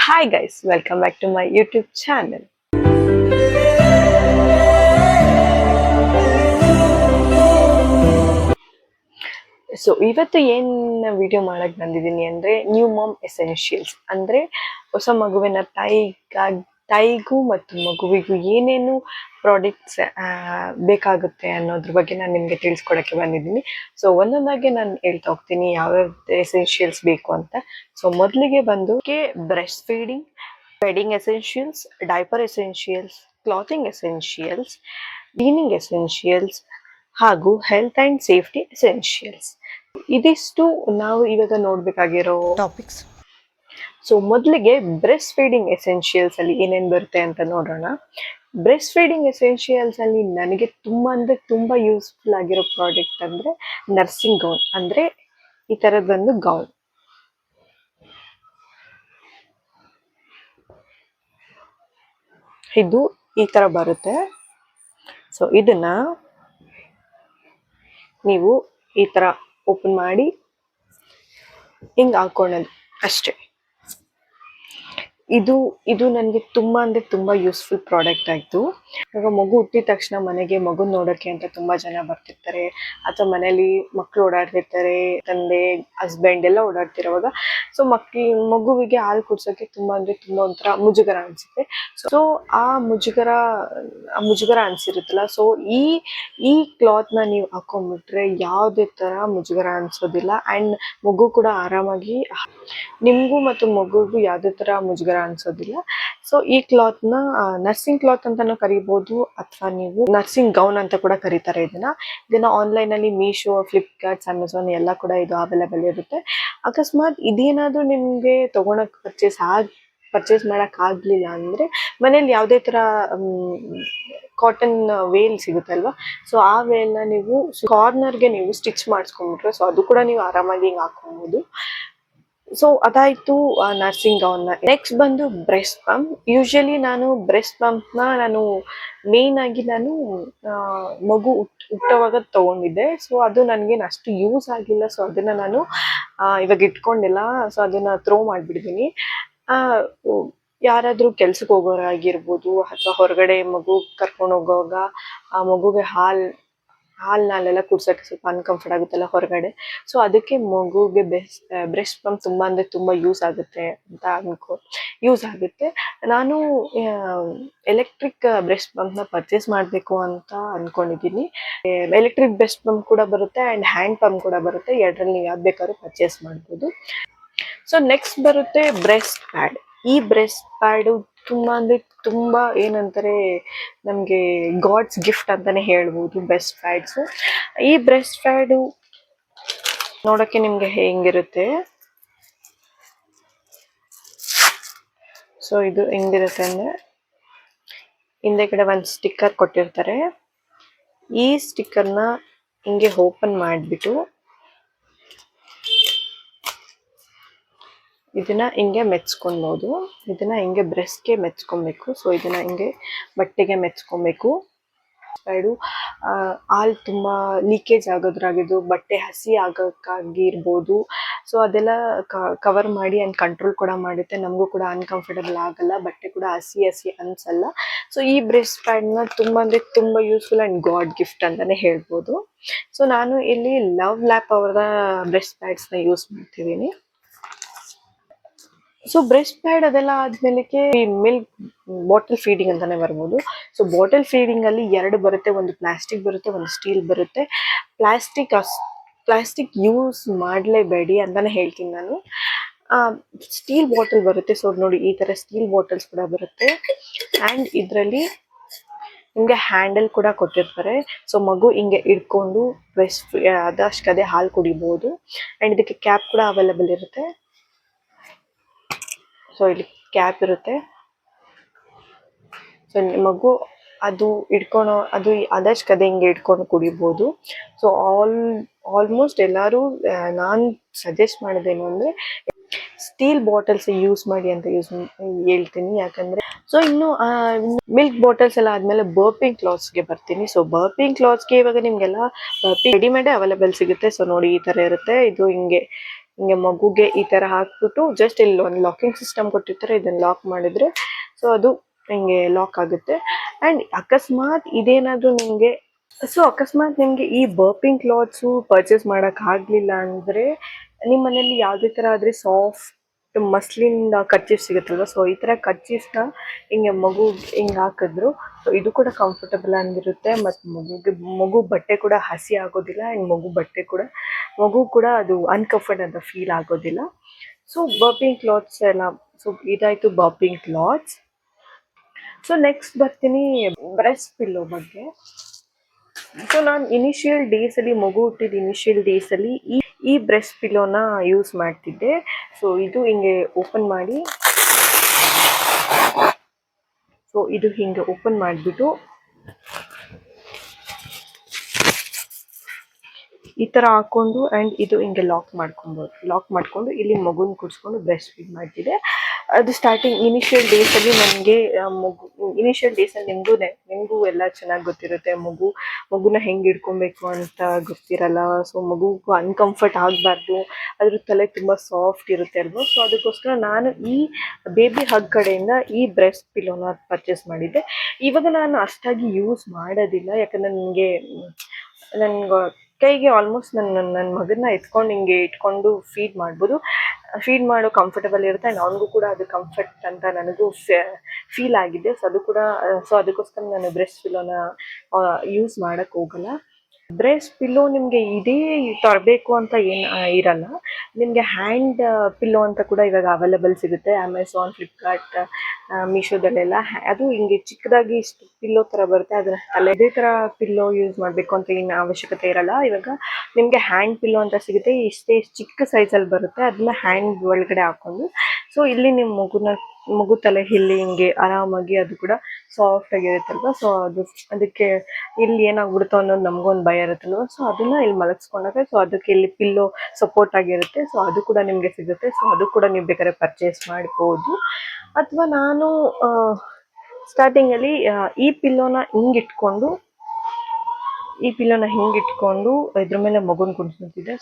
Hi guys, welcome back to my YouTube channel. So ಇವತ್ತು ಏನ್ video ಮಾಡಕ್ ಬಂದಿದ್ದೀನಿ ಅಂದ್ರೆ ನ್ಯೂ ಮಾಮ್ ಎಸೆನ್ಷಿಯಲ್ಸ್ ಅಂದ್ರೆ ಹೊಸ ಮಗುವಿನ ತಾಯಿಗೂ ಮತ್ತು ಮಗುವಿಗೂ ಏನೇನು ಪ್ರಾಡಕ್ಟ್ಸ್ ಬೇಕಾಗುತ್ತೆ ಅನ್ನೋದ್ರ ಬಗ್ಗೆ ನಾನು ನಿಮಗೆ ತಿಳಿಸ್ಕೊಡಕ್ಕೆ ಬಂದಿದ್ದೀನಿ. ಸೊ ಒಂದೊಂದಾಗಿ ನಾನು ಹೇಳ್ತಾ ಹೋಗ್ತೀನಿ ಯಾವ್ಯಾವ ಎಸೆನ್ಷಿಯಲ್ಸ್ ಬೇಕು ಅಂತ. ಸೊ ಮೊದಲಿಗೆ ಬಂದು breast feeding, bedding essentials, diaper essentials, clothing essentials, cleaning essentials ಹಾಗೂ ಹೆಲ್ತ್ ಅಂಡ್ ಸೇಫ್ಟಿ ಎಸೆನ್ಷಿಯಲ್ಸ್. ಇದಿಷ್ಟು ನಾವು ಇವಾಗ ನೋಡ್ಬೇಕಾಗಿರೋ ಟಾಪಿಕ್ಸ್. ಸೊ ಮೊದಲಿಗೆ ಬ್ರೆಸ್ಟ್ ಫೀಡಿಂಗ್ ಎಸೆನ್ಷಿಯಲ್ಸ್ ಅಲ್ಲಿ ಏನೇನು ಬರುತ್ತೆ ಅಂತ ನೋಡೋಣ. ಬ್ರೆಸ್ಟ್ ಫೀಡಿಂಗ್ ಎಸೆನ್ಷಿಯಲ್ಸ್ ಅಲ್ಲಿ ನನಗೆ ತುಂಬಾ ಅಂದ್ರೆ ತುಂಬಾ ಯೂಸ್ಫುಲ್ ಆಗಿರೋ ಪ್ರಾಡಕ್ಟ್ ಅಂದ್ರೆ ನರ್ಸಿಂಗ್ ಗೌನ್. ಅಂದ್ರೆ ಈ ತರದೊಂದು ಗೌನ್. ಇದು ಈ ತರ ಬರುತ್ತೆ. ಸೊ ಇದನ್ನ ನೀವು ಈ ತರ ಓಪನ್ ಮಾಡಿ ಹಿಂಗ್ ಹಾಕೊಳ್ಳೋದು ಅಷ್ಟೇ. ಇದು ನನಗೆ ತುಂಬಾ ಅಂದ್ರೆ ತುಂಬಾ ಯೂಸ್ಫುಲ್ ಪ್ರಾಡಕ್ಟ್ ಆಯ್ತು. ಇವಾಗ ಮಗು ಹುಟ್ಟಿದ ತಕ್ಷಣ ಮನೆಗೆ ಮಗುನ್ ನೋಡಕ್ಕೆ ಅಂತ ತುಂಬಾ ಜನ ಬರ್ತಿರ್ತಾರೆ, ಅಥವಾ ಮನೇಲಿ ಮಕ್ಳು ಓಡಾಡ್ತಿರ್ತಾರೆ, ತಂದೆ ಹಸ್ಬೆಂಡ್ ಎಲ್ಲ ಓಡಾಡ್ತಿರೋವಾಗ ಸೊ ಮಗುವಿಗೆ ಹಾಲು ಕುಡ್ಸೋಕೆ ತುಂಬಾ ಅಂದ್ರೆ ತುಂಬಾ ಒಂಥರ ಮುಜುಗರ ಅನ್ಸುತ್ತೆ. ಸೊ ಆ ಮುಜುಗರ ಅನ್ಸಿರುತ್ತಲ್ಲ, ಸೊ ಈ ಕ್ಲಾತ್ ನ ನೀವು ಹಾಕೊಂಡ್ಬಿಟ್ರೆ ಯಾವುದೇ ತರ ಮುಜುಗರ ಅನ್ಸೋದಿಲ್ಲ. ಅಂಡ್ ಮಗು ಕೂಡ ಆರಾಮಾಗಿ, ನಿಮ್ಗೂ ಮತ್ತು ಮಗುಗೂ ಯಾವುದೇ ತರ ಮುಜುಗರ ಅನ್ಸೋದಿಲ್ಲ. ಸೊ ಈ ಕ್ಲಾತ್ ನ ನರ್ಸಿಂಗ್ ಕ್ಲಾತ್ ಅಂತಾನು ಕರಿಬಹುದು, ಅಥವಾ ನೀವು ನರ್ಸಿಂಗ್ ಗೌನ್ ಅಂತ ಕೂಡ ಕರೀತಾರೆ ಇದನ್ನ ಆನ್ಲೈನ್ ಅಲ್ಲಿ ಮೀಶೋ, ಫ್ಲಿಪ್ಕಾರ್ಟ್, ಅಮೆಝಾನ್ ಎಲ್ಲ ಕೂಡ ಇದು ಅವೈಲೇಬಲ್ ಇರುತ್ತೆ. ಅಕಸ್ಮಾತ್ ಇದೇನಾದ್ರೂ ನಿಮ್ಗೆ ತಗೊಳಕ್ ಪರ್ಚೇಸ್ ಮಾಡಕ್ ಆಗ್ಲಿಲ್ಲ ಅಂದ್ರೆ ಮನೇಲಿ ಯಾವುದೇ ತರ ಕಾಟನ್ ವೇಲ್ ಸಿಗುತ್ತಲ್ವಾ, ಸೊ ಆ ವೇಲ್ ನ ನೀವು ಕಾರ್ನರ್ಗೆ ನೀವು ಸ್ಟಿಚ್ ಮಾಡಿಸ್ಕೊಂಡ್ಬಿಟ್ರೆ ಸೊ ಅದು ಕೂಡ ನೀವು ಆರಾಮಾಗಿ ಹಿಂಗ್ ಹಾಕೊಬಹುದು. ಸೊ ಅದಾಯ್ತು ನರ್ಸಿಂಗ್ ಗೌನ್. ನೆಕ್ಸ್ಟ್ ಬಂದು ಬ್ರೆಸ್ಟ್ ಪಂಪ್. ಯೂಶಲಿ ನಾನು ಬ್ರೆಸ್ಟ್ ಪಂಪ್ ನಾನು ಮೇನ್ ಆಗಿ ಮಗು ಹುಟ್ಟುವಾಗ ತಗೊಂಡಿದ್ದೆ. ಸೊ ಅದು ನನ್ಗೇನು ಅಷ್ಟು ಯೂಸ್ ಆಗಿಲ್ಲ. ಸೊ ಅದನ್ನ ನಾನು ಇವಾಗ ಇಟ್ಕೊಂಡಿಲ್ಲ. ಸೊ ಅದನ್ನ ಥ್ರೋ ಮಾಡ್ಬಿಡ್ತೀನಿ. ಯಾರಾದ್ರೂ ಕೆಲ್ಸಕ್ಕೆ ಹೋಗೋರಾಗಿರ್ಬೋದು, ಅಥವಾ ಹೊರಗಡೆ ಮಗು ಕರ್ಕೊಂಡು ಹೋಗುವಾಗ ಆ ಮಗುಗೆ ಹಾಲ್ನೆಲ್ಲ ಕುಡ್ಸೋಕೆ ಸ್ವಲ್ಪ ಅನ್ಕಂಫರ್ಟ್ ಆಗುತ್ತಲ್ಲ ಹೊರಗಡೆ. ಸೊ ಅದಕ್ಕೆ ಮಗುಗೆ ಬ್ರೆಸ್ಟ್ ಪಂಪ್ ತುಂಬಾ ಅಂದ್ರೆ ತುಂಬಾ ಯೂಸ್ ಆಗುತ್ತೆ. ನಾನು ಎಲೆಕ್ಟ್ರಿಕ್ ಬ್ರೆಸ್ಟ್ ಪಂಪ್ ನ ಪರ್ಚೇಸ್ ಮಾಡ್ಬೇಕು ಅಂತ ಅನ್ಕೊಂಡಿದ್ದೀನಿ. ಎಲೆಕ್ಟ್ರಿಕ್ ಬ್ರೆಸ್ಟ್ ಪಂಪ್ ಕೂಡ ಬರುತ್ತೆ ಅಂಡ್ ಹ್ಯಾಂಡ್ ಪಂಪ್ ಕೂಡ ಬರುತ್ತೆ. ಎರಡರಲ್ಲಿ ನೀವು ಯಾವ್ದು ಬೇಕಾದ್ರೂ ಪರ್ಚೇಸ್ ಮಾಡ್ಬೋದು. ಸೊ ನೆಕ್ಸ್ಟ್ ಬರುತ್ತೆ ಬ್ರೆಸ್ಟ್ ಪ್ಯಾಡ್. ಈ ಬ್ರೆಸ್ಟ್ ಪ್ಯಾಡು ತುಂಬಾ ಅಂದ್ರೆ ತುಂಬಾ ಏನಂತಾರೆ, ನಮ್ಗೆ ಗಾಡ್ಸ್ ಗಿಫ್ಟ್ ಅಂತಾನೆ ಹೇಳ್ಬೋದು ಬ್ರೆಸ್ಟ್ ಪ್ಯಾಡ್ಸ್. ಈ ಬ್ರೆಸ್ಟ್ ಪ್ಯಾಡು ನೋಡಕ್ಕೆ ನಿಮ್ಗೆ ಹೆಂಗಿರುತ್ತೆ, ಸೊ ಇದು ಹೆಂಗಿರುತ್ತೆ ಅಂದ್ರೆ ಹಿಂದೆ ಕಡೆ ಒಂದು ಸ್ಟಿಕ್ಕರ್ ಕೊಟ್ಟಿರ್ತಾರೆ. ಈ ಸ್ಟಿಕ್ಕರ್ನ ಹಿಂಗೆ ಓಪನ್ ಮಾಡಿಬಿಟ್ಟು ಇದನ್ನ ಹಿಂಗೆ ಮೆಚ್ಕೊಬಹುದು. ಇದನ್ನ ಹಿಂಗೆ ಬ್ರೆಸ್ಟ್ಗೆ ಮೆಚ್ಕೊಬೇಕು. ಸೊ ಇದನ್ನ ಹಿಂಗೆ ಬಟ್ಟೆಗೆ ಮೆಚ್ಕೊಬೇಕು. ಹಾಲ್ ತುಂಬಾ ಲೀಕೇಜ್ ಆಗೋದ್ರಾಗಿದ್ದು, ಬಟ್ಟೆ ಹಸಿ ಆಗೋಕ್ಕಾಗಿರ್ಬೋದು. ಸೊ ಅದೆಲ್ಲ ಕವರ್ ಮಾಡಿ ಅಂಡ್ ಕಂಟ್ರೋಲ್ ಕೂಡ ಮಾಡುತ್ತೆ. ನಮಗೂ ಕೂಡ ಅನ್ಕಂಫರ್ಟಬಲ್ ಆಗಲ್ಲ, ಬಟ್ಟೆ ಕೂಡ ಹಸಿ ಅನ್ಸಲ್ಲ. ಸೊ ಈ ಬ್ರೆಸ್ಟ್ ಪ್ಯಾಡ್ ನ ತುಂಬಾ ಅಂದ್ರೆ ತುಂಬಾ ಯೂಸ್ಫುಲ್ ಅಂಡ್ ಗಾಡ್ ಗಿಫ್ಟ್ ಅಂತಾನೆ ಹೇಳ್ಬೋದು. ಸೊ ನಾನು ಇಲ್ಲಿ ಲವ್ ಲ್ಯಾಪ್ ಅವರ ಬ್ರೆಸ್ಟ್ ಪ್ಯಾಡ್ಸ್ ನ ಯೂಸ್ ಮಾಡ್ತಿದ್ದೀನಿ. ಸೊ ಬ್ರೆಸ್ಟ್ ಪ್ಯಾಡ್ ಅದೆಲ್ಲ ಆದ್ಮೇಲೆ ಮಿಲ್ಕ್ ಬಾಟಲ್ ಫೀಡಿಂಗ್ ಅಂತಾನೆ ಬರ್ಬೋದು. ಸೊ ಬಾಟಲ್ ಫೀಡಿಂಗ್ ಅಲ್ಲಿ ಎರಡು ಬರುತ್ತೆ, ಒಂದು ಪ್ಲಾಸ್ಟಿಕ್ ಬರುತ್ತೆ, ಒಂದು ಸ್ಟೀಲ್ ಬರುತ್ತೆ. ಪ್ಲಾಸ್ಟಿಕ್ ಯೂಸ್ ಮಾಡಲೇಬೇಡಿ ಅಂತಾನೆ ಹೇಳ್ತೀನಿ ನಾನು. ಸ್ಟೀಲ್ ಬಾಟಲ್ ಬರುತ್ತೆ. ಸೊ ನೋಡಿ ಈ ತರ ಸ್ಟೀಲ್ ಬಾಟಲ್ಸ್ ಕೂಡ ಬರುತ್ತೆ. ಅಂಡ್ ಇದರಲ್ಲಿ ನಿಮ್ಗೆ ಹ್ಯಾಂಡಲ್ ಕೂಡ ಕೊಟ್ಟಿರ್ತಾರೆ. ಸೊ ಮಗು ಹಿಂಗೆ ಇಟ್ಕೊಂಡು ಅದಷ್ಟೇ ಹಾಲು ಕುಡಿಬಹುದು. ಅಂಡ್ ಇದಕ್ಕೆ ಕ್ಯಾಪ್ ಕೂಡ ಅವೈಲೇಬಲ್ ಇರುತ್ತೆ. ಸೊ ಇಲ್ಲಿ ಕ್ಯಾಪ್ ಇರುತ್ತೆ. ಸೊ ಮಗು ಅದು ಅದಷ್ಟು ಕದೆ ಹಿಂಗೆ ಇಟ್ಕೊಂಡು ಕುಡಿಬಹುದು. ಸೊ ಆಲ್ಮೋಸ್ಟ್ ಎಲ್ಲರೂ ನಾನು ಸಜೆಸ್ಟ್ ಮಾಡೋದೇನು ಅಂದ್ರೆ ಸ್ಟೀಲ್ ಬಾಟಲ್ಸ್ ಯೂಸ್ ಮಾಡಿ ಅಂತ ಹೇಳ್ತೀನಿ. ಯಾಕಂದ್ರೆ ಸೊ ಇನ್ನು ಮಿಲ್ಕ್ ಬಾಟಲ್ಸ್ ಎಲ್ಲ ಆದ್ಮೇಲೆ ಬರ್ಪಿಂಗ್ ಕ್ಲಾತ್ಸ್ಗೆ ಬರ್ತೀನಿ. ಸೊ ಬರ್ಪಿಂಗ್ ಕ್ಲಾತ್ಸ್ಗೆ ಇವಾಗ ನಿಮ್ಗೆಲ್ಲ ರೆಡಿಮೇಡ್ ಅವೈಲೇಬಲ್ ಸಿಗುತ್ತೆ. ಸೊ ನೋಡಿ ಈ ತರ ಇರುತ್ತೆ. ಇದು ಹಿಂಗೆ ಹಿಂಗೆ ಮಗುಗೆ ಈ ತರ ಹಾಕ್ಬಿಟ್ಟು ಜಸ್ಟ್ ಇಲ್ಲಿ ಒಂದು ಲಾಕಿಂಗ್ ಸಿಸ್ಟಮ್ ಕೊಟ್ಟಿರ್ತಾರೆ, ಇದನ್ನ ಲಾಕ್ ಮಾಡಿದ್ರೆ ಸೊ ಅದು ಹಿಂಗೆ ಲಾಕ್ ಆಗುತ್ತೆ. ಅಂಡ್ ಅಕಸ್ಮಾತ್ ಇದೇನಾದ್ರೂ ನಿಮ್ಗೆ ಅಕಸ್ಮಾತ್ ನಿಮ್ಗೆ ಈ ಬರ್ಪಿಂಗ್ ಕ್ಲಾತ್ಸು ಪರ್ಚೇಸ್ ಮಾಡಕ್ ಆಗ್ಲಿಲ್ಲ ಅಂದ್ರೆ ನಿಮ್ಮ ಮನೇಲಿ ಯಾವ್ದೇ ತರ ಆದ್ರೆ ಸಾಫ್ಟ್ ಮಸ್ಲಿನ್ ಕರ್ಚೀಫ್ ಸಿಗುತ್ತಲ್ವ, ಸೊ ಈ ತರ ಕರ್ಚೀಫ್ನ ಹಿಂಗೆ ಮಗು ಹಿಂಗೆ ಹಾಕಿದ್ರು ಸೊ ಇದು ಕೂಡ ಕಂಫರ್ಟಬಲ್ ಆಗಿರುತ್ತೆ. ಮತ್ತು ಮಗು ಬಟ್ಟೆ ಕೂಡ ಹಸಿ ಆಗೋದಿಲ್ಲ. ಅಂಡ್ ಮಗು ಕೂಡ ಅದು ಅನ್ಕಂಫರ್ಟಬಲ್ ಫೀಲ್ ಆಗೋದಿಲ್ಲ. ಸೊ ಬರ್ಪಿಂಗ್ ಕ್ಲಾತ್ಸ್ ಎಲ್ಲ, ಸೊ ಇದಾಯ್ತು ಬರ್ಪಿಂಗ್ ಕ್ಲಾತ್ಸ್. ಸೊ ನೆಕ್ಸ್ಟ್ ಬರ್ತೀನಿ ಬ್ರೆಸ್ಟ್ ಪಿಲ್ಲೋ ಬಗ್ಗೆ. ಸೊ ನಾನು ಇನಿಷಿಯಲ್ ಡೇಸ್ ಅಲ್ಲಿ ಮಗು ಹುಟ್ಟಿದ ಇನಿಷಿಯಲ್ ಡೇಸ್ ಅಲ್ಲಿ ಈ ಬ್ರೆಸ್ಟ್ ಪಿಲ್ಲೋನ ಯೂಸ್ ಮಾಡ್ತಿದ್ದೆ. ಸೊ ಇದು ಹಿಂಗೆ ಓಪನ್ ಮಾಡಿ, ಸೊ ಇದು ಹಿಂಗೆ ಓಪನ್ ಮಾಡಿಬಿಟ್ಟು ಈ ತರ ಹಾಕೊಂಡು ಅಂಡ್ ಇದು ಹಿಂಗೆ ಲಾಕ್ ಮಾಡ್ಕೊಂಡು ಇಲ್ಲಿ ಮಗುನ ಕೂರಿಸ್ಕೊಂಡು ಬ್ರೆಸ್ಟ್ ಫೀಡ್ ಮಾಡ್ತಿದ್ದೆ. ಅದು ಸ್ಟಾರ್ಟಿಂಗ್ ಇನಿಷಿಯಲ್ ಡೇಸ್ ಅಲ್ಲಿ ನನಗೆ ಇನಿಷಿಯಲ್ ಡೇಸ್ ಅಲ್ಲಿ ನಿಮಗೂ ಎಲ್ಲ ಚೆನ್ನಾಗಿ ಗೊತ್ತಿರುತ್ತೆ. ಮಗುನ ಹೆಂಗೆ ಹಿಡ್ಕೊಬೇಕು ಅಂತ ಗೊತ್ತಿರಲ್ಲ. ಸೊ ಮಗುಗೂ ಅನ್ಕಂಫರ್ಟ್ ಆಗಬಾರ್ದು, ಅದ್ರ ತಲೆ ತುಂಬಾ ಸಾಫ್ಟ್ ಇರುತ್ತೆ ಅಲ್ವಾ. ಸೊ ಅದಕ್ಕೋಸ್ಕರ ನಾನು ಈ ಬೇಬಿ ಹಗ್ ಕಡೆಯಿಂದ ಈ ಬ್ರೆಸ್ಟ್ ಪಿಲ್ಲೋನ ಪರ್ಚೇಸ್ ಮಾಡಿದ್ದೆ. ಇವಾಗ ನಾನು ಅಷ್ಟಾಗಿ ಯೂಸ್ ಮಾಡೋದಿಲ್ಲ, ಯಾಕಂದ್ರೆ ನನ್ಗೆ ಕೈಗೆ ಆಲ್ಮೋಸ್ಟ್ ನನ್ನ ಮಗನ್ನ ಹಿಂಗೆ ಇಟ್ಕೊಂಡು ಫೀಡ್ ಮಾಡ್ಬೋದು. ಫೀಡ್ ಮಾಡೋ ಕಂಫರ್ಟಬಲ್ ಇರುತ್ತೆ ಆ್ಯಂಡ್ ಅವನಿಗೂ ಕೂಡ ಅದು ಕಂಫರ್ಟ್ ಅಂತ ನನಗೂ ಫೀಲ್ ಆಗಿದೆ. ಸೊ ಅದಕ್ಕೋಸ್ಕರ ನಾನು ಬ್ರೆಸ್ಟ್ ಪಿಲ್ಲೋನ ಯೂಸ್ ಮಾಡೋಕ್ಕೆ ಹೋಗಲ್ಲ. ಬ್ರೆಸ್ಟ್ ಪಿಲ್ಲೋ ನಿಮಗೆ ಇದೇ ತರಬೇಕು ಅಂತ ಏನು ಇರಲ್ಲ. ನಿಮಗೆ ಹ್ಯಾಂಡ್ ಪಿಲ್ಲೋ ಅಂತ ಕೂಡ ಇವಾಗ ಅವೈಲೇಬಲ್ ಸಿಗುತ್ತೆ ಅಮೆಝಾನ್, ಫ್ಲಿಪ್ಕಾರ್ಟ್, ಮೀಶೋದಲ್ಲೆಲ್ಲ. ಅದು ಹಿಂಗೆ ಚಿಕ್ಕದಾಗಿ ಇಷ್ಟು ಪಿಲ್ಲೋ ಥರ ಬರುತ್ತೆ. ಅದನ್ನ ತಲೆದೇ ಥರ ಪಿಲ್ಲೋ ಯೂಸ್ ಮಾಡಬೇಕು ಅಂತ ಏನು ಅವಶ್ಯಕತೆ ಇರಲ್ಲ. ಇವಾಗ ನಿಮಗೆ ಹ್ಯಾಂಡ್ ಪಿಲ್ಲೋ ಅಂತ ಸಿಗುತ್ತೆ, ಇಷ್ಟೇ ಚಿಕ್ಕ ಸೈಜಲ್ಲಿ ಬರುತ್ತೆ. ಅದನ್ನ ಹ್ಯಾಂಡ್ ಒಳಗಡೆ ಹಾಕೊಂಡು ಸೊ ಇಲ್ಲಿ ನಿಮ್ಮ ಮಗು ತಲೆ ಇಲ್ಲಿ ಹಿಂಗೆ ಆರಾಮಾಗಿ, ಅದು ಕೂಡ ಸಾಫ್ಟ್ ಆಗಿರುತ್ತಲ್ವ. ಸೊ ಅದಕ್ಕೆ ಇಲ್ಲಿ ಏನಾಗ್ಬಿಡುತ್ತೋ ಅನ್ನೋದು ನಮಗೊಂದು ಭಯ ಇರುತ್ತಲ್ವ. ಸೊ ಅದನ್ನ ಇಲ್ಲಿ ಮಲಗಿಸ್ಕೊಂಡಾಗ ಸೊ ಅದಕ್ಕೆ ಇಲ್ಲಿ ಪಿಲ್ಲೋ ಸಪೋರ್ಟ್ ಆಗಿರುತ್ತೆ. ಸೊ ಅದು ಕೂಡ ನಿಮಗೆ ಸಿಗುತ್ತೆ. ಸೊ ಅದು ಕೂಡ ನೀವು ಬೇಕಾದ್ರೆ ಪರ್ಚೇಸ್ ಮಾಡ್ಬೋದು. ಅಥವಾ ನಾನು ಸ್ಟಾರ್ಟಿಂಗ್ ಅಲ್ಲಿ ಈ ಪಿಲ್ಲೋನ ಹಿಂಗಿಟ್ಕೊಂಡು ಇದ್ರ ಮೇಲೆ ಮಗುನ ಕುಣಿಸ್ತಿದ್ದೆ.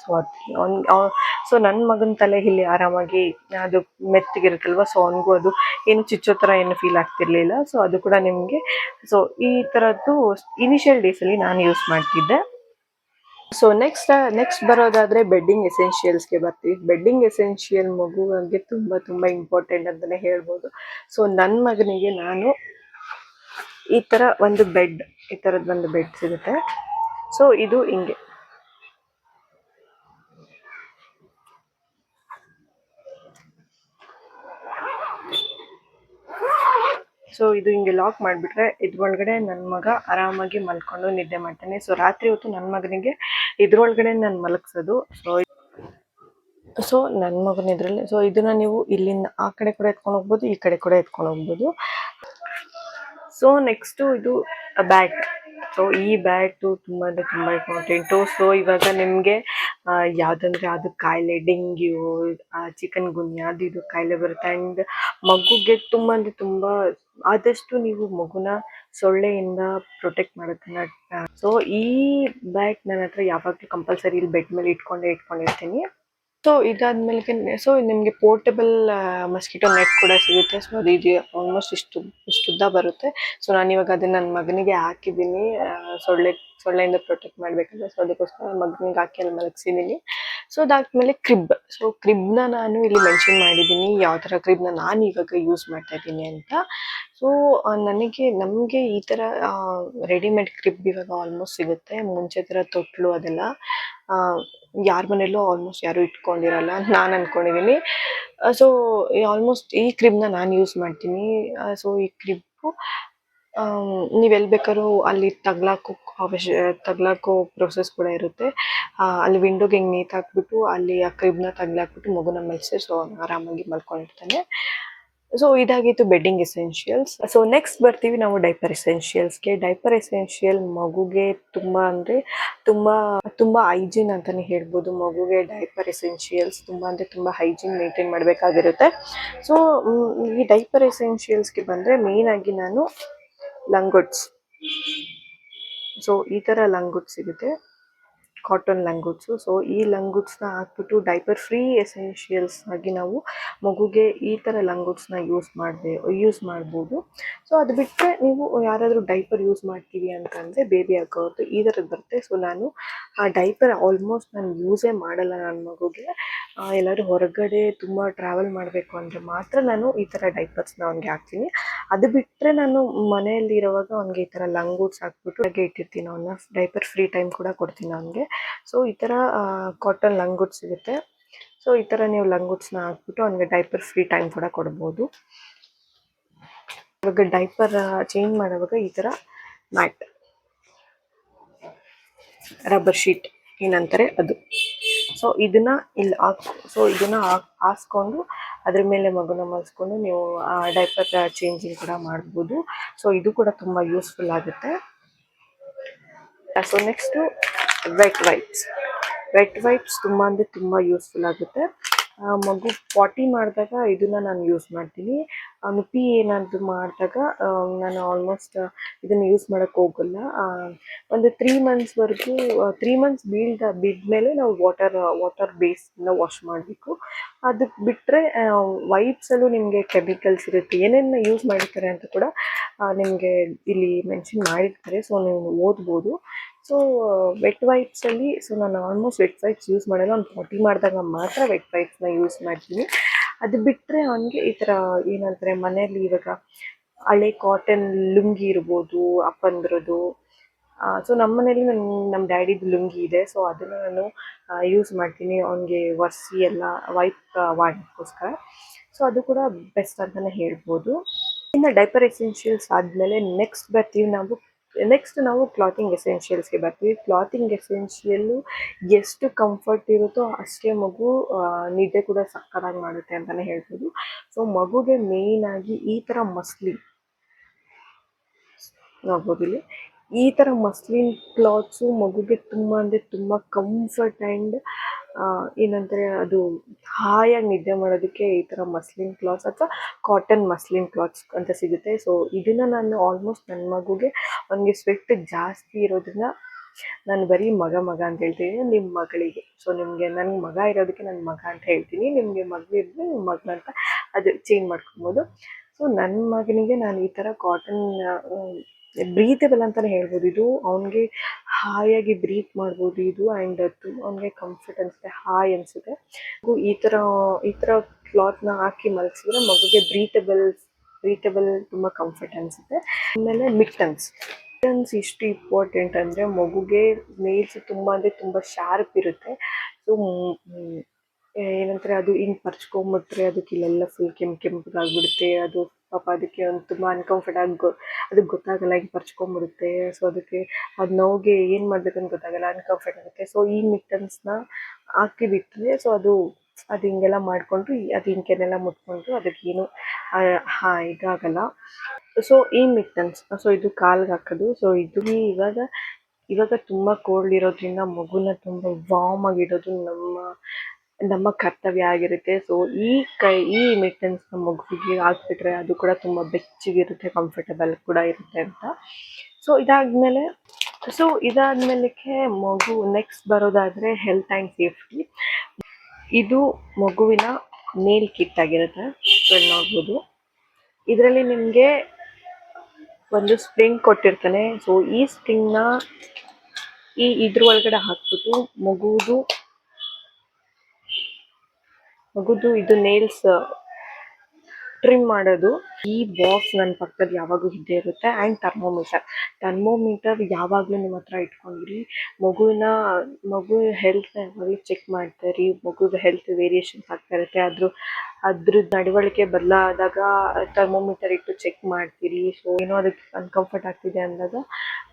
ಸೊ ನನ್ನ ಮಗನ ತಲೆ ಇಲ್ಲಿ ಆರಾಮಾಗಿ ಅದು ಮೆತ್ತಗಿರುತ್ತಲ್ವ. ಸೊ ಅವನಿಗೂ ಅದು ಏನು ಚುಚ್ಚೋ ಥರ ಏನು ಫೀಲ್ ಆಗ್ತಿರ್ಲಿಲ್ಲ. ಸೊ ಅದು ಕೂಡ ನಿಮಗೆ ಸೊ ಈ ಥರದ್ದು ಇನಿಷಿಯಲ್ ಡೇಸಲ್ಲಿ ನಾನು ಯೂಸ್ ಮಾಡ್ತಿದ್ದೆ. ಸೊ ನೆಕ್ಸ್ಟ್ ಬರೋದಾದ್ರೆ ಬೆಡ್ಡಿಂಗ್ ಎಸೆನ್ಷಿಯಲ್ಸ್ಗೆ ಬರ್ತೀವಿ. ಬೆಡ್ಡಿಂಗ್ ಎಸೆನ್ಷಿಯಲ್ ಮಗುವಿಗೆ ತುಂಬ ಇಂಪಾರ್ಟೆಂಟ್ ಅಂತಲೇ ಹೇಳ್ಬೋದು. ಸೊ ನನ್ನ ಮಗನಿಗೆ ನಾನು ಈ ಥರದ್ದು ಒಂದು ಬೆಡ್ ಸಿಗುತ್ತೆ. ಸೊ ಇದು ಹಿಂಗೆ ಇದು ಹಿಂಗೆ ಲಾಕ್ ಮಾಡಿಬಿಟ್ರೆ ಇದ್ರೊಳಗಡೆ ನನ್ನ ಮಗ ಆರಾಮಾಗಿ ಮಲ್ಕೊಂಡು ನಿದ್ದೆ ಮಾಡ್ತಾನೆ. ಸೊ ರಾತ್ರಿ ಹೊತ್ತು ನನ್ನ ಮಗನಿಗೆ ಇದ್ರೊಳಗಡೆ ನಾನು ಮಲಗಿಸೋದು. ಸೊ ನನ್ನ ಮಗನ ಇದರಲ್ಲಿ. ಸೊ ಇದನ್ನ ನೀವು ಇಲ್ಲಿಂದ ಆ ಕಡೆ ಕೂಡ ಎತ್ಕೊಂಡು ಹೋಗ್ಬೋದು, ಈ ಕಡೆ ಕೂಡ ಎತ್ಕೊಂಡು ಹೋಗ್ಬೋದು. ಸೊ ನೆಕ್ಸ್ಟು ಇದು ಬ್ಯಾಟ್. ಸೊ ಈ ಬ್ಯಾಟು ತುಂಬ ಇಂಪಾರ್ಟೆಂಟು. ಸೊ ಇವಾಗ ನಿಮಗೆ ಯಾವುದು ಕಾಯಿಲೆ, ಡೆಂಗ್ಯೂ, ಚಿಕನ್ ಗುನ್ಯಾ ಅದು ಇದು ಕಾಯಿಲೆ ಬರುತ್ತೆ. ಆ್ಯಂಡ್ ಮಗುಗೆ ತುಂಬ ಆದಷ್ಟು ನೀವು ಮಗುನ ಸೊಳ್ಳೆಯಿಂದ ಪ್ರೊಟೆಕ್ಟ್ ಮಾಡೋದನ್ನ. ಸೊ ಈ ಬ್ಯಾಟ್ ನನ್ನ ಹತ್ರ ಯಾವಾಗಲೂ ಕಂಪಲ್ಸರಿ ಇಲ್ಲಿ ಬೆಡ್ ಮೇಲೆ ಇಟ್ಕೊಂಡಿರ್ತೀನಿ. ಸೊ ಇದಾದ್ಮೇಲೆ ನಿಮಗೆ ಪೋರ್ಟಬಲ್ ಮಸ್ಕಿಟೋ ನೆಟ್ ಕೂಡ ಸಿಗುತ್ತೆ. ಸೊ ಅದು ಇದು ಆಲ್ಮೋಸ್ಟ್ ಇಷ್ಟುದ್ದ ಬರುತ್ತೆ. ಸೊ ನಾನು ಇವಾಗ ಅದನ್ನ ನನ್ನ ಮಗನಿಗೆ ಹಾಕಿದ್ದೀನಿ, ಸೊಳ್ಳೆಯಿಂದ ಪ್ರೊಟೆಕ್ಟ್ ಮಾಡಬೇಕಂದ್ರೆ. ಸೊ ಅದಕ್ಕೋಸ್ಕರ ಮಗನಿಗೆ ಹಾಕಿ ಅಲ್ಲಿ ಮಲಗಿಸಿದ್ದೀನಿ. ಸೊ ಅದಾದ್ಮೇಲೆ ಕ್ರಿಬ್ನ ನಾನು ಇಲ್ಲಿ ಮೆನ್ಷನ್ ಮಾಡಿದ್ದೀನಿ, ಯಾವ ಥರ ಕ್ರಿಬ್ನ ನಾನು ಇವಾಗ ಯೂಸ್ ಮಾಡ್ತಾ ಇದ್ದೀನಿ ಅಂತ. ಸೊ ನಮಗೆ ಈ ಥರ ರೆಡಿಮೇಡ್ ಕ್ರಿಬ್ ಇವಾಗ ಆಲ್ಮೋಸ್ಟ್ ಸಿಗುತ್ತೆ. ಮುಂಚೆ ಥರ ತೊಟ್ಲು ಅದೆಲ್ಲ ಯಾರ ಮನೆಯಲ್ಲೂ ಆಲ್ಮೋಸ್ಟ್ ಯಾರು ಇಟ್ಕೊಂಡಿರಲ್ಲ ಅಂತ ನಾನು ಅಂದ್ಕೊಂಡಿದ್ದೀನಿ. ಸೊ ಆಲ್ಮೋಸ್ಟ್ ಈ ಕ್ರಿಬ್ನ ನಾನು ಯೂಸ್ ಮಾಡ್ತೀನಿ. ಸೊ ಈ ಕ್ರಿಬ್ಬು ನೀವು ಎಲ್ಲಿ ಬೇಕಾದ್ರೂ ಅಲ್ಲಿ ತಗ್ಲಾಕೋ ಪ್ರೊಸೆಸ್ ಕೂಡ ಇರುತ್ತೆ. ಅಲ್ಲಿ ವಿಂಡೋಗೆ ಹಿಂಗೆ ನೇತಾಕ್ಬಿಟ್ಟು ಅಲ್ಲಿ ಆ ಕ್ರಿಬ್ನ ತಗ್ಲಾಕ್ಬಿಟ್ಟು ಮಗುನ ಮಲಗಿಸಿ ಸೊ ಆರಾಮಾಗಿ ಮಲ್ಕೊಂಡಿರ್ತಾನೆ. ಸೊ ಇದಾಗಿತ್ತು ಬೆಡ್ಡಿಂಗ್ ಎಸೆನ್ಷಿಯಲ್ಸ್. ಸೊ ನೆಕ್ಸ್ಟ್ ಬರ್ತೀವಿ ನಾವು ಡೈಪರ್ ಎಸೆನ್ಷಿಯಲ್ಸ್ಗೆ. ಡೈಪರ್ ಎಸೆನ್ಷಿಯಲ್ ಮಗುಗೆ ತುಂಬ ಹೈಜೀನ್ ಅಂತಾನೆ ಹೇಳ್ಬೋದು. ಮಗುಗೆ ಡೈಪರ್ ಎಸೆನ್ಷಿಯಲ್ಸ್ ತುಂಬ ಹೈಜೀನ್ ಮೇಂಟೈನ್ ಮಾಡಬೇಕಾಗಿರುತ್ತೆ. ಸೊ ಈ ಡೈಪರ್ ಎಸೆನ್ಷಿಯಲ್ಸ್ಗೆ ಬಂದರೆ ಮೇಯ್ನಾಗಿ ನಾನು ಲಂಗೋಟ್ಸ್. ಸೊ ಈ ಥರ ಲಂಗೋಟ್ಸ್ ಸಿಗುತ್ತೆ. ಕಾಟನ್ ಲಂಗೂಟ್ಸು. ಸೊ ಈ ಲಂಗೂಟ್ಸ್ನ ಹಾಕ್ಬಿಟ್ಟು ಡೈಪರ್ ಫ್ರೀ ಎಸೆನ್ಷಿಯಲ್ಸ್ ಆಗಿ ನಾವು ಮಗುಗೆ ಈ ಥರ ಲಂಗೂಟ್ಸ್ನ ಯೂಸ್ ಮಾಡ್ಬೋದು. ಸೊ ಅದು ಬಿಟ್ಟರೆ ನೀವು ಯಾರಾದರೂ ಡೈಪರ್ ಯೂಸ್ ಮಾಡ್ತೀವಿ ಅಂತಂದರೆ ಬೇಬಿ ಹಾಕೋದು ಈ ಥರದ್ದು ಬರುತ್ತೆ. ಸೊ ನಾನು ಆ ಡೈಪರ್ ಆಲ್ಮೋಸ್ಟ್ ನಾನು ಯೂಸೇ ಮಾಡಲ್ಲ ನನ್ನ ಮಗುಗೆ. ಎಲ್ಲರೂ ಹೊರಗಡೆ ತುಂಬ ಟ್ರಾವೆಲ್ ಮಾಡಬೇಕು ಅಂದರೆ ಮಾತ್ರ ನಾನು ಈ ಥರ ಡೈಪರ್ಸ್ನ ಅವ್ನಿಗೆ ಹಾಕ್ತೀನಿ. ಅದು ಬಿಟ್ಟರೆ ನಾನು ಮನೆಯಲ್ಲಿ ಇರುವಾಗ ಅವ್ನಿಗೆ ಈ ಥರ ಲಂಗೂಟ್ಸ್ ಹಾಕ್ಬಿಟ್ಟು ಹಾಗೆ ಇಟ್ಟಿರ್ತೀನಿ. ಅವನ್ನ ಡೈಪರ್ ಫ್ರೀ ಟೈಮ್ ಕೂಡ ಕೊಡ್ತೀನಿ ಅವನಿಗೆ. ಸೊ ಈ ಥರ ಕಾಟನ್ ಲಂಗೂಟ್ಸ್ ಸಿಗುತ್ತೆ. ಸೊ ಈ ಥರ ನೀವು ಲಂಗೂಟ್ಸ್ನ ಹಾಕ್ಬಿಟ್ಟು ಅವ್ನಿಗೆ ಡೈಪರ್ ಫ್ರೀ ಟೈಮ್ ಕೂಡ ಕೊಡ್ಬೋದು. ಇವಾಗ ಡೈಪರ್ ಚೇಂಜ್ ಮಾಡುವಾಗ ಈ ಥರ ಮ್ಯಾಟ್, ರಬ್ಬರ್ ಶೀಟ್ ಏನಂತಾರೆ ಅದು. ಸೊ ಇದನ್ನ ಇಲ್ಲಿ ಹಾಸ್ಕೊಂಡು ಅದ್ರ ಮೇಲೆ ಮಗುನ ಮಲ್ಸ್ಕೊಂಡು ನೀವು ಡೈಪರ್ ಚೇಂಜಿಂಗ್ ಕೂಡ ಮಾಡ್ಬೋದು. ಸೊ ಇದು ಕೂಡ ತುಂಬ ಯೂಸ್ಫುಲ್ ಆಗುತ್ತೆ. ಸೊ ನೆಕ್ಸ್ಟು ವೆಟ್ ವೈಪ್ಸ್ ತುಂಬ ಅಂದರೆ ತುಂಬ ಯೂಸ್ಫುಲ್ ಆಗುತ್ತೆ. ಮಗು ಪಾಟಿ ಮಾಡಿದಾಗ ಇದನ್ನು ನಾನು ಯೂಸ್ ಮಾಡ್ತೀನಿ. ನುಪ್ಪಿ ಏನಾದರೂ ಮಾಡಿದಾಗ ನಾನು ಆಲ್ಮೋಸ್ಟ್ ಇದನ್ನು ಯೂಸ್ ಮಾಡೋಕ್ಕೆ ಹೋಗಲ್ಲ. ಒಂದು 3 ಮಂತ್ಸ್ವರೆಗೂ 3 ಮಂತ್ಸ್ ಬಿದ್ಮೇಲೆ ನಾವು ವಾಟರ್ ಬೇಸ್ನ ವಾಶ್ ಮಾಡಬೇಕು. ಅದಕ್ಕೆ ಬಿಟ್ಟರೆ ವೈಪ್ಸಲ್ಲೂ ನಿಮಗೆ ಕೆಮಿಕಲ್ಸ್ ಇರುತ್ತೆ, ಏನೇನು ಯೂಸ್ ಮಾಡಿರ್ತಾರೆ ಅಂತ ಕೂಡ ನಿಮಗೆ ಇಲ್ಲಿ ಮೆನ್ಷನ್ ಮಾಡಿರ್ತಾರೆ. ಸೊ ನೀವು ಓದ್ಬೋದು. ಸೊ ವೆಟ್ ವೈಪ್ಸಲ್ಲಿ ನಾನು ಆಲ್ಮೋಸ್ಟ್ ವೆಟ್ ವೈಪ್ಸ್ ಯೂಸ್ ಮಾಡಲ್ಲ. ಅವ್ನು ಪಾಟಿ ಮಾಡಿದಾಗ ಮಾತ್ರ ವೆಟ್ ವೈಪ್ಸ್ನ ಯೂಸ್ ಮಾಡ್ತೀನಿ. ಅದು ಬಿಟ್ಟರೆ ಅವನಿಗೆ ಈ ಥರ ಏನಂತಾರೆ, ಮನೆಯಲ್ಲಿ ಇವಾಗ ಹಳೆ ಕಾಟನ್ ಲುಂಗಿ ಇರ್ಬೋದು ಅಪ್ಪಂದ್ರದ್ದು. ಸೊ ನಮ್ಮ ಮನೇಲಿ ನಮ್ಮ ಡ್ಯಾಡಿದು ಲುಂಗಿ ಇದೆ. ಸೊ ಅದನ್ನು ನಾನು ಯೂಸ್ ಮಾಡ್ತೀನಿ ಅವನಿಗೆ ಒರೆಸಿ ಎಲ್ಲ ವೈಪ್ ಮಾಡೋಕ್ಕೋಸ್ಕರ. ಸೊ ಅದು ಕೂಡ ಬೆಸ್ಟ್ ಅಂತಲೇ ಹೇಳ್ಬೋದು. ಇನ್ನು ಡೈಪರ್ ಎಸೆನ್ಷಿಯಲ್ಸ್ ಆದಮೇಲೆ ನೆಕ್ಸ್ಟ್ ನಾವು ಕ್ಲಾತಿಂಗ್ ಎಸೆನ್ಷಿಯಲ್ಸ್ಗೆ ಬರ್ತೀವಿ. ಕ್ಲಾತಿಂಗ್ ಎಸೆನ್ಷಿಯಲ್ಲು ಎಷ್ಟು ಕಂಫರ್ಟ್ ಇರುತ್ತೋ ಅಷ್ಟೇ ಮಗು ನಿದ್ದೆ ಕೂಡ ಸಕ್ಕತ್ತಾಗಿ ಮಾಡುತ್ತೆ ಅಂತಲೇ ಹೇಳ್ಬೋದು. ಸೊ ಮಗುಗೆ ಮೇಯ್ನಾಗಿ ಈ ಥರ ನೋಡ್ಬೋದಿಲ್ಲಿ ಈ ಥರ ಮಸ್ಲಿನ್ ಕ್ಲಾತ್ಸು ಮಗುಗೆ ತುಂಬ ಅಂದರೆ ತುಂಬ ಕಂಫರ್ಟ್ ಆ್ಯಂಡ್ ಏನಂದರೆ ಅದು ಹಾಯಾಗಿ ನಿದ್ದೆ ಮಾಡೋದಕ್ಕೆ ಈ ಥರ ಮಸ್ಲಿನ್ ಕ್ಲಾತ್ಸ್ ಅಥವಾ ಕಾಟನ್ ಮಸ್ಲಿನ್ ಕ್ಲಾತ್ಸ್ ಅಂತ ಸಿಗುತ್ತೆ. ಸೊ ಇದನ್ನು ನಾನು ಆಲ್ಮೋಸ್ಟ್ ನನ್ನ ಮಗುಗೆ ಅವನಿಗೆ ಸ್ವೆಟ್ ಜಾಸ್ತಿ ಇರೋದನ್ನ ನಾನು ಬರೀ ಮಗ ಅಂತ ಹೇಳ್ತೀನಿ, ನಿಮ್ಮ ಮಗಳಿಗೆ. ಸೊ ನಿಮಗೆ ನನಗೆ ಮಗ ಇರೋದಕ್ಕೆ ನನ್ನ ಮಗ ಅಂತ ಹೇಳ್ತೀನಿ, ನಿಮಗೆ ಮಗು ಇದ್ದರೆ ನಿಮ್ಮ ಮಗನ ಅಂತ ಅದು ಚೇಂಜ್ ಮಾಡ್ಕೊಬೋದು. ಸೊ ನನ್ನ ಮಗನಿಗೆ ನಾನು ಈ ಥರ ಕಾಟನ್ ಬ್ರೀತೇಬಲ್ ಅಂತಲೇ ಹೇಳ್ಬೋದು. ಇದು ಅವನಿಗೆ ಹಾಯಾಗಿ ಬ್ರೀತ್ ಮಾಡ್ಬೋದು ಇದು. ಆ್ಯಂಡ್ ಅವನಿಗೆ ಕಂಫರ್ಟ್ ಅನಿಸುತ್ತೆ, ಹಾಯ್ ಅನಿಸುತ್ತೆ. ಈ ಥರ ಕ್ಲಾತ್ನ ಹಾಕಿ ಮಲಗಿಸಿದ್ರೆ ಮಗುಗೆ ಬ್ರೀತೇಬಲ್ ತುಂಬ ಕಂಫರ್ಟ್ ಅನಿಸುತ್ತೆ. ಆಮೇಲೆ ಮಿಟ್ಟನ್ಸ್ ಇಷ್ಟು ಇಂಪಾರ್ಟೆಂಟ್ ಅಂದರೆ ಮಗುಗೆ ನೇಲ್ಸ್ ತುಂಬ ಅಂದರೆ ತುಂಬ ಶಾರ್ಪ್ ಇರುತ್ತೆ. ಸೊ ಏನಂತಾರೆ, ಅದು ಹಿಂಗೆ ಪರ್ಚ್ಕೊಂಬಿಟ್ರೆ ಅದಕ್ಕೆ ಇಲ್ಲೆಲ್ಲ ಫುಲ್ ಕೆಂಪಗಾಗ್ಬಿಡುತ್ತೆ. ಅದು ಪಾಪ ಅದಕ್ಕೆ ಒಂದು ತುಂಬ ಅನ್ಕಂಫರ್ಟ್ ಅದಕ್ಕೆ ಗೊತ್ತಾಗಲ್ಲ, ಹಿಂಗೆ ಪರ್ಚ್ಕೊಂಬಿಡುತ್ತೆ. ಸೊ ಅದಕ್ಕೆ ಅದು ನೋವಿಗೆ ಏನು ಮಾಡಬೇಕಂತ ಗೊತ್ತಾಗಲ್ಲ, ಅನ್ಕಂಫರ್ಟ್ ಆಗುತ್ತೆ. ಸೊ ಈ ಮಿಟ್ಟನ್ಸ್ನ ಹಾಕಿ ಬಿಟ್ಟರೆ ಸೊ ಅದು ಹಿಂಗೆಲ್ಲ ಮಾಡಿಕೊಂಡು ಅದು ಹಿಂಗೆಲ್ಲ ಮುಟ್ಕೊಂಡು ಅದಕ್ಕೇನು ಇದಾಗಲ್ಲ. ಸೊ ಈ ಮಿಟ್ಟನ್ಸ್, ಸೊ ಇದು ಕಾಲ್ಗೆ ಹಾಕೋದು. ಸೊ ಇದು ಇವಾಗ ತುಂಬ ಕೋಲ್ಡ್ ಇರೋದ್ರಿಂದ ಮಗುನ ತುಂಬ ವಾರ್ಮ್ ಆಗಿಡೋದು ನಮ್ಮ ಕರ್ತವ್ಯ ಆಗಿರುತ್ತೆ. ಸೊ ಈ ಮಿಟ್ಟನ್ಸ್ನ ಮಗುವಿಗೆ ಹಾಕ್ಬಿಟ್ರೆ ಅದು ಕೂಡ ತುಂಬ ಬೆಚ್ಚಗಿರುತ್ತೆ, ಕಂಫರ್ಟಬಲ್ ಕೂಡ ಇರುತ್ತೆ ಅಂತ. ಸೊ ಇದಾದ್ಮೇಲೆ ಮಗು ನೆಕ್ಸ್ಟ್ ಬರೋದಾದರೆ ಹೆಲ್ತ್ ಆ್ಯಂಡ್ ಸೇಫ್ಟಿ. ಇದು ಮಗುವಿನ ನೇಲ್ ಕಿಟ್ ಆಗಿರುತ್ತೆ. ಸೊ ನೋಡ್ಬೋದು, ಇದರಲ್ಲಿ ನಿಮಗೆ ಒಂದು ಸ್ಪ್ರಿಂಗ್ ಕೊಟ್ಟಿರ್ತಾನೆ. ಸೊ ಈ ಸ್ಪ್ರಿಂಗ್ನ ಇದ್ರ ಒಳಗಡೆ ಹಾಕ್ಬಿಟ್ಟು ಮಗುದು ಇದು ನೇಲ್ಸ್ ಟ್ರಿಮ್ ಮಾಡೋದು. ಈ ಬಾಕ್ಸ್ ನನ್ನ ಪಕ್ಕದಲ್ಲಿ ಯಾವಾಗೂ ಇದ್ದೇ ಇರುತ್ತೆ. ಆ್ಯಂಡ್ ಥರ್ಮೋಮೀಟರ್ ಯಾವಾಗಲೂ ನಿಮ್ಮ ಹತ್ರ ಇಟ್ಕೊಂಡಿರಿ. ಮಗು ಹೆಲ್ತ್ನ ಯಾವಾಗಲೂ ಚೆಕ್ ಮಾಡ್ತಾಯಿರಿ. ಮಗುಗೆ ಹೆಲ್ತ್ ವೇರಿಯೇಷನ್ಸ್ ಆಗ್ತಾ ಇರುತ್ತೆ. ಅದ್ರದ್ದು ನಡವಳಿಕೆ ಬದಲಾದಾಗ ಥರ್ಮೋಮೀಟರ್ ಇಟ್ಟು ಚೆಕ್ ಮಾಡ್ತೀರಿ. ಸೊ ಏನೋ ಅದಕ್ಕೆ ಅನ್ಕಂಫರ್ಟ್ ಆಗ್ತಿದೆ ಅಂದಾಗ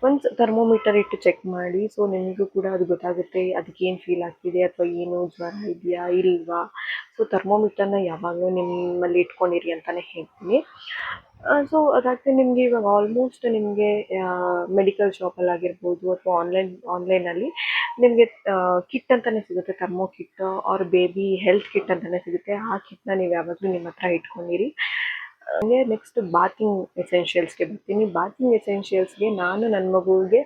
ಒಂದು ಥರ್ಮೋಮೀಟರ್ ಇಟ್ಟು ಚೆಕ್ ಮಾಡಿ. ಸೊ ನಿಮಗೂ ಕೂಡ ಅದು ಗೊತ್ತಾಗುತ್ತೆ ಅದಕ್ಕೆ ಏನು ಫೀಲ್ ಆಗ್ತಿದೆ ಅಥವಾ ಏನು ಜ್ವರ ಇದೆಯಾ ಇಲ್ವಾ. ಸೊ ಥರ್ಮೋಮೀಟರ್ನ ಯಾವಾಗಲೂ ನಿಮ್ಮಲ್ಲಿ ಇಟ್ಕೊಂಡಿರಿ ಅಂತಲೇ ಹೇಳ್ತೀನಿ. ಸೊ ಅದಾಗ್ತದೆ ನಿಮಗೆ ಇವಾಗ ಆಲ್ಮೋಸ್ಟ್ ನಿಮಗೆ ಮೆಡಿಕಲ್ ಶಾಪಲ್ಲಾಗಿರ್ಬೋದು ಅಥವಾ ಆನ್ಲೈನಲ್ಲಿ ನಿಮಗೆ ಕಿಟ್ ಅಂತಲೇ ಸಿಗುತ್ತೆ, thermo kit or baby health kit ಅಂತಲೇ ಸಿಗುತ್ತೆ. ಆ ಕಿಟ್ನ ನೀವು ಯಾವಾಗಲೂ ನಿಮ್ಮ ಹತ್ರ ಇಟ್ಕೊಂಡಿರಿ. ಹಂಗೆ ನೆಕ್ಸ್ಟ್ ಬಾತಿಂಗ್ ಎಸೆನ್ಷಿಯಲ್ಸ್ಗೆ ಬರ್ತೀನಿ. ಬಾತಿಂಗ್ ಎಸೆನ್ಷಿಯಲ್ಸ್ಗೆ ನಾನು ನನ್ನ ಮಗುವಿಗೆ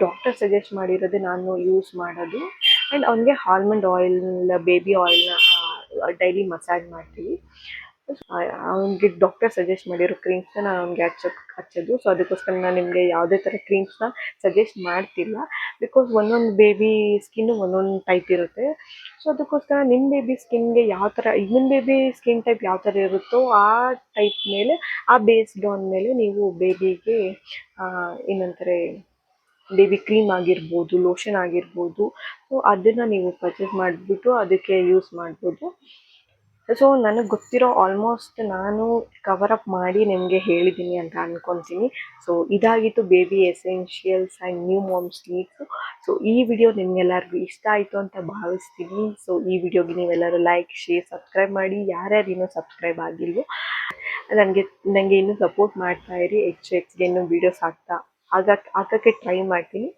ಡಾಕ್ಟರ್ ಸಜೆಸ್ಟ್ ಮಾಡಿರೋದೇ ನಾನು ಯೂಸ್ ಮಾಡೋದು. ಆ್ಯಂಡ್ ಅವನಿಗೆ ಆಲ್ಮಂಡ್ ಆಯಿಲ್, ಬೇಬಿ ಆಯಿಲ್ನ ಡೈಲಿ ಮಸಾಜ್ ಮಾಡ್ತೀವಿ. ಅವನಿಗೆ ಡಾಕ್ಟರ್ ಸಜೆಸ್ಟ್ ಮಾಡಿರೋ ಕ್ರೀಮ್ಸ್ನ ನಾನು ಅವ್ನಿಗೆ ಹಚ್ಚೋದು. ಸೊ ಅದಕ್ಕೋಸ್ಕರ ನಾನು ನಿಮಗೆ ಯಾವುದೇ ಥರ ಕ್ರೀಮ್ಸ್ನ ಸಜೆಸ್ಟ್ ಮಾಡ್ತಿಲ್ಲ. ಬಿಕಾಸ್ ಒಂದೊಂದು ಬೇಬಿ ಸ್ಕಿನ್ನು ಒಂದೊಂದು ಟೈಪ್ ಇರುತ್ತೆ. ಸೊ ಅದಕ್ಕೋಸ್ಕರ ನಿಮ್ಮ ಬೇಬಿ ಸ್ಕಿನ್ಗೆ ಯಾವ ಥರ, ನಿಮ್ಮ ಬೇಬಿ ಸ್ಕಿನ್ ಟೈಪ್ ಯಾವ ಥರ ಇರುತ್ತೋ ಆ ಟೈಪ್ ಮೇಲೆ, ಆ ಬೇಸ್ಡ್ ಆನ್ ಮೇಲೆ ನೀವು ಬೇಬಿಗೆ ಏನಂತಾರೆ ಬೇಬಿ ಕ್ರೀಮ್ ಆಗಿರ್ಬೋದು, ಲೋಷನ್ ಆಗಿರ್ಬೋದು, ಸೊ ಅದನ್ನು ನೀವು ಪರ್ಚೇಸ್ ಮಾಡಿಬಿಟ್ಟು ಅದಕ್ಕೆ ಯೂಸ್ ಮಾಡ್ಬೋದು. ಸೊ ನನಗೆ ಗೊತ್ತಿರೋ ಆಲ್ಮೋಸ್ಟ್ ನಾನು ಕವರ್ ಅಪ್ ಮಾಡಿ ನಿಮಗೆ ಹೇಳಿದ್ದೀನಿ ಅಂತ ಅಂದ್ಕೊತೀನಿ. ಸೊ ಇದಾಗಿತ್ತು baby essentials and new moms needs. So ಈ ವಿಡಿಯೋ ನಿಮಗೆಲ್ಲರಿಗೂ ಇಷ್ಟ ಆಯಿತು ಅಂತ ಭಾವಿಸ್ತೀನಿ. ಸೊ ಈ ವಿಡಿಯೋಗೆ ನೀವೆಲ್ಲರೂ ಲೈಕ್, ಶೇರ್, ಸಬ್ಸ್ಕ್ರೈಬ್ ಮಾಡಿ. ಯಾರ್ಯಾರು ಇನ್ನೂ ಸಬ್ಸ್ಕ್ರೈಬ್ ಆಗಿಲ್ವೋ ನನಗೆ ಇನ್ನೂ ಸಪೋರ್ಟ್ ಮಾಡ್ತಾ ಇರಿ. ಹೆಚ್ಚಿಗೆ ಇನ್ನೂ ವೀಡಿಯೋಸ್ ಹಾಕೋಕ್ಕೆ ಟ್ರೈ ಮಾಡ್ತೀನಿ.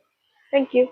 Thank you.